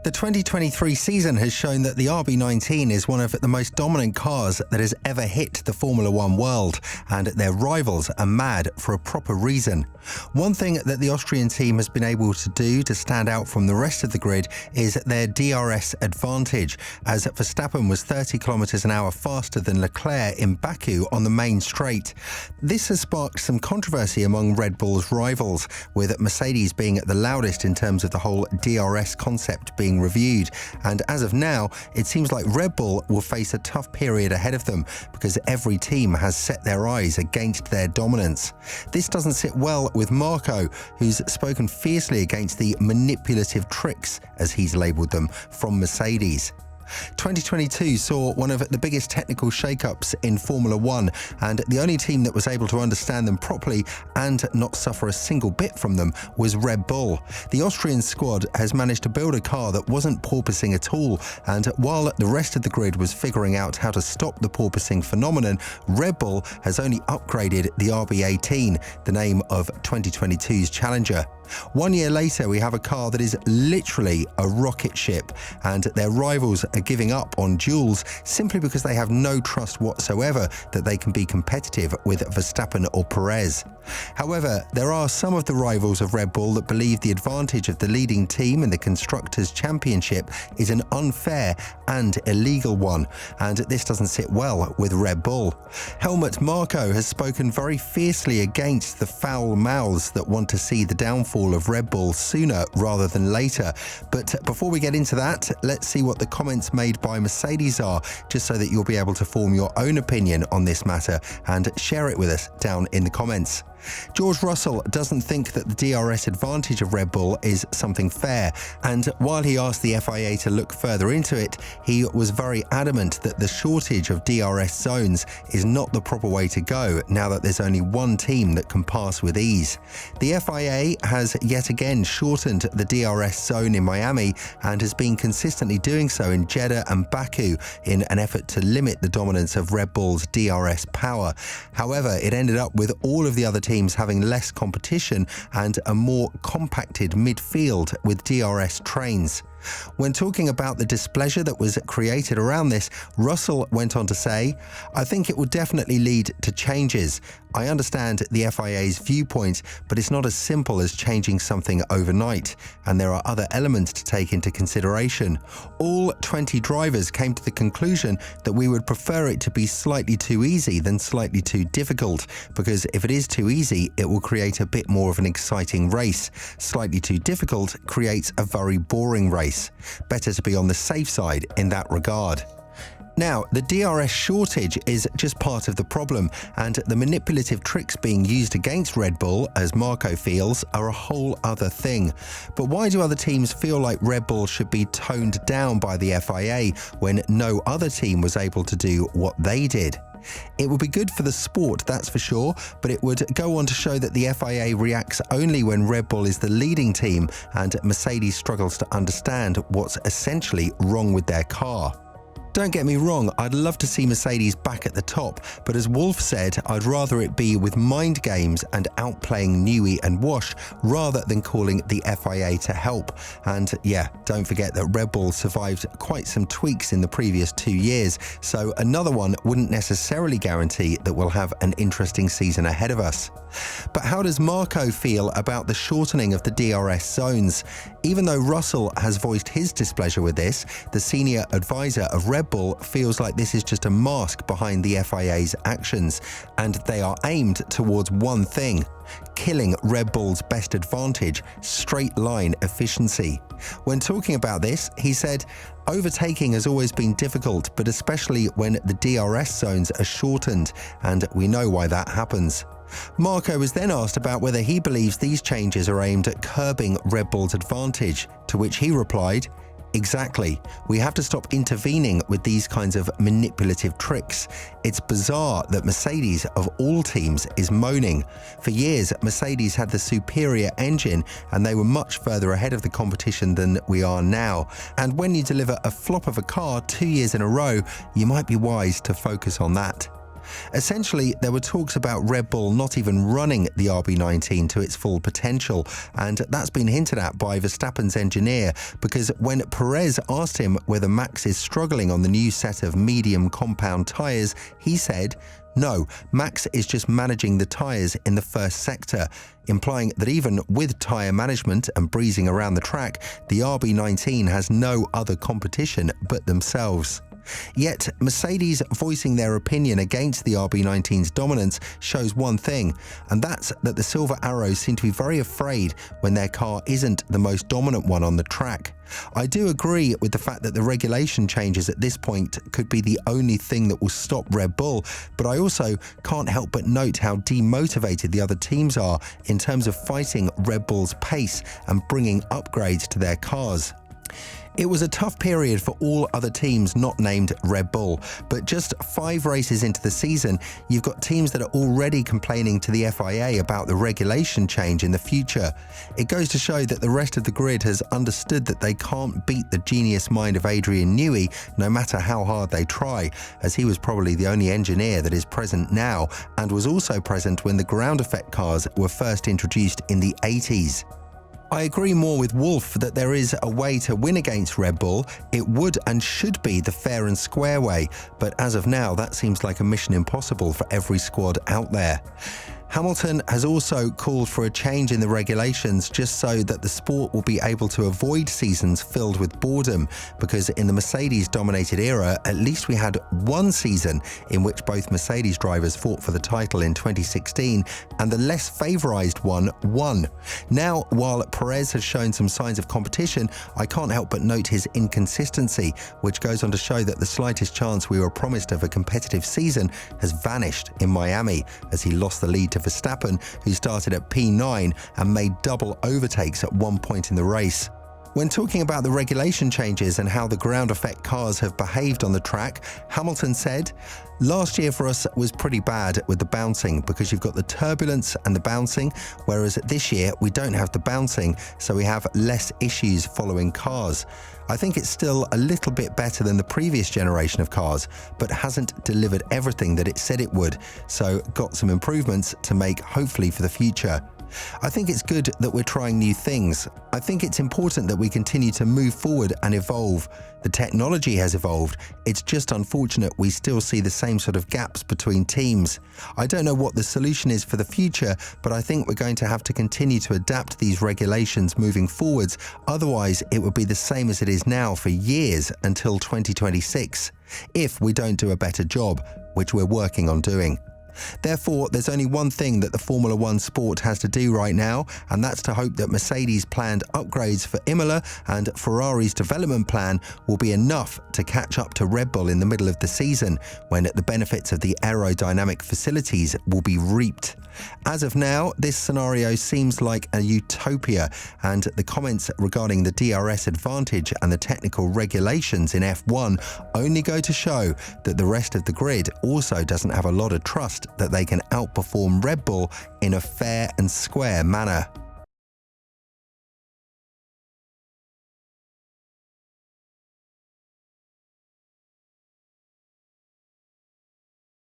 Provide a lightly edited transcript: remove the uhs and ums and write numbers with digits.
The 2023 season has shown that the RB19 is one of the most dominant cars that has ever hit the Formula One world, and their rivals are mad for a proper reason. One thing that the Austrian team has been able to do to stand out from the rest of the grid is their DRS advantage, as Verstappen was 30 km an hour faster than Leclerc in Baku on the main straight. This has sparked some controversy among Red Bull's rivals, with Mercedes being at the loudest in terms of the whole DRS concept being reviewed, and as of now it seems like Red Bull will face a tough period ahead of them because every team has set their eyes against their dominance. This doesn't sit well with Marko, who's spoken fiercely against the manipulative tricks, as he's labelled them, from Mercedes. 2022 saw one of the biggest technical shake-ups in Formula One, and the only team that was able to understand them properly and not suffer a single bit from them was Red Bull. The Austrian squad has managed to build a car that wasn't porpoising at all, and while the rest of the grid was figuring out how to stop the porpoising phenomenon, Red Bull has only upgraded the RB18, the name of 2022's challenger. 1 year later, we have a car that is literally a rocket ship, and their rivals are giving up on duels simply because they have no trust whatsoever that they can be competitive with Verstappen or Perez. However, there are some of the rivals of Red Bull that believe the advantage of the leading team in the Constructors' Championship is an unfair and illegal one, and this doesn't sit well with Red Bull. Helmut Marko has spoken very fiercely against the foul mouths that want to see the downfall of Red Bull sooner rather than later. But before we get into that, let's see what the comments made by Mercedes are, just so that you'll be able to form your own opinion on this matter and share it with us down in the comments. George Russell doesn't think that the DRS advantage of Red Bull is something fair, and while he asked the FIA to look further into it, he was very adamant that the shortage of DRS zones is not the proper way to go now that there's only one team that can pass with ease. The FIA has yet again shortened the DRS zone in Miami and has been consistently doing so in Jeddah and Baku in an effort to limit the dominance of Red Bull's DRS power. However, it ended up with all of the other teams having less competition and a more compacted midfield with DRS trains. When talking about the displeasure that was created around this, Russell went on to say, "I think it will definitely lead to changes. I understand the FIA's viewpoint, but it's not as simple as changing something overnight, and there are other elements to take into consideration. All 20 drivers came to the conclusion that we would prefer it to be slightly too easy than slightly too difficult, because if it is too easy, it will create a bit more of an exciting race. Slightly too difficult creates a very boring race. Better to be on the safe side in that regard." Now, the DRS shortage is just part of the problem, and the manipulative tricks being used against Red Bull, as Marko feels, are a whole other thing. But why do other teams feel like Red Bull should be toned down by the FIA when no other team was able to do what they did? It would be good for the sport, that's for sure, but it would go on to show that the FIA reacts only when Red Bull is the leading team and Mercedes struggles to understand what's essentially wrong with their car. Don't get me wrong, I'd love to see Mercedes back at the top, but as Wolf said, I'd rather it be with mind games and outplaying Newey and Wash rather than calling the FIA to help. And yeah, don't forget that Red Bull survived quite some tweaks in the previous 2 years, so another one wouldn't necessarily guarantee that we'll have an interesting season ahead of us. But how does Marko feel about the shortening of the DRS zones? Even though Russell has voiced his displeasure with this, the senior advisor of Red Bull feels like this is just a mask behind the FIA's actions, and they are aimed towards one thing: killing Red Bull's best advantage, straight line efficiency. When talking about this, he said, "Overtaking has always been difficult, but especially when the DRS zones are shortened, and we know why that happens." Marko was then asked about whether he believes these changes are aimed at curbing Red Bull's advantage, to which he replied, "Exactly. We have to stop intervening with these kinds of manipulative tricks. It's bizarre that Mercedes, of all teams, is moaning. For years, Mercedes had the superior engine and they were much further ahead of the competition than we are now. And when you deliver a flop of a car 2 years in a row, you might be wise to focus on that." Essentially, there were talks about Red Bull not even running the RB19 to its full potential, and that's been hinted at by Verstappen's engineer, because when Perez asked him whether Max is struggling on the new set of medium compound tyres, he said, "No, Max is just managing the tyres in the first sector," implying that even with tyre management and breezing around the track, the RB19 has no other competition but themselves. Yet, Mercedes voicing their opinion against the RB19's dominance shows one thing, and that's that the Silver Arrows seem to be very afraid when their car isn't the most dominant one on the track. I do agree with the fact that the regulation changes at this point could be the only thing that will stop Red Bull, but I also can't help but note how demotivated the other teams are in terms of fighting Red Bull's pace and bringing upgrades to their cars. It was a tough period for all other teams not named Red Bull, but just 5 races into the season, you've got teams that are already complaining to the FIA about the regulation change in the future. It goes to show that the rest of the grid has understood that they can't beat the genius mind of Adrian Newey, no matter how hard they try, as he was probably the only engineer that is present now, and was also present when the ground effect cars were first introduced in the 80s. I agree more with Wolf that there is a way to win against Red Bull. It would and should be the fair and square way, but as of now, that seems like a mission impossible for every squad out there. Hamilton has also called for a change in the regulations just so that the sport will be able to avoid seasons filled with boredom, because in the Mercedes-dominated era, at least we had one season in which both Mercedes drivers fought for the title in 2016, and the less favorized one won. Now, while Perez has shown some signs of competition, I can't help but note his inconsistency, which goes on to show that the slightest chance we were promised of a competitive season has vanished in Miami, as he lost the lead to Verstappen, who started at P9 and made double overtakes at one point in the race. When talking about the regulation changes and how the ground effect cars have behaved on the track, Hamilton said, "Last year for us was pretty bad with the bouncing because you've got the turbulence and the bouncing, whereas this year we don't have the bouncing, so we have less issues following cars. I think it's still a little bit better than the previous generation of cars, but hasn't delivered everything that it said it would, so got some improvements to make hopefully for the future. I think it's good that we're trying new things. I think it's important that we continue to move forward and evolve. The technology has evolved. It's just unfortunate we still see the same sort of gaps between teams. I don't know what the solution is for the future, but I think we're going to have to continue to adapt these regulations moving forwards. Otherwise, it would be the same as it is now for years until 2026, if we don't do a better job, which we're working on doing. Therefore, there's only one thing that the Formula One sport has to do right now, and that's to hope that Mercedes' planned upgrades for Imola and Ferrari's development plan will be enough to catch up to Red Bull in the middle of the season, when the benefits of the aerodynamic facilities will be reaped. As of now, this scenario seems like a utopia, and the comments regarding the DRS advantage and the technical regulations in F1 only go to show that the rest of the grid also doesn't have a lot of trust that they can outperform Red Bull in a fair and square manner.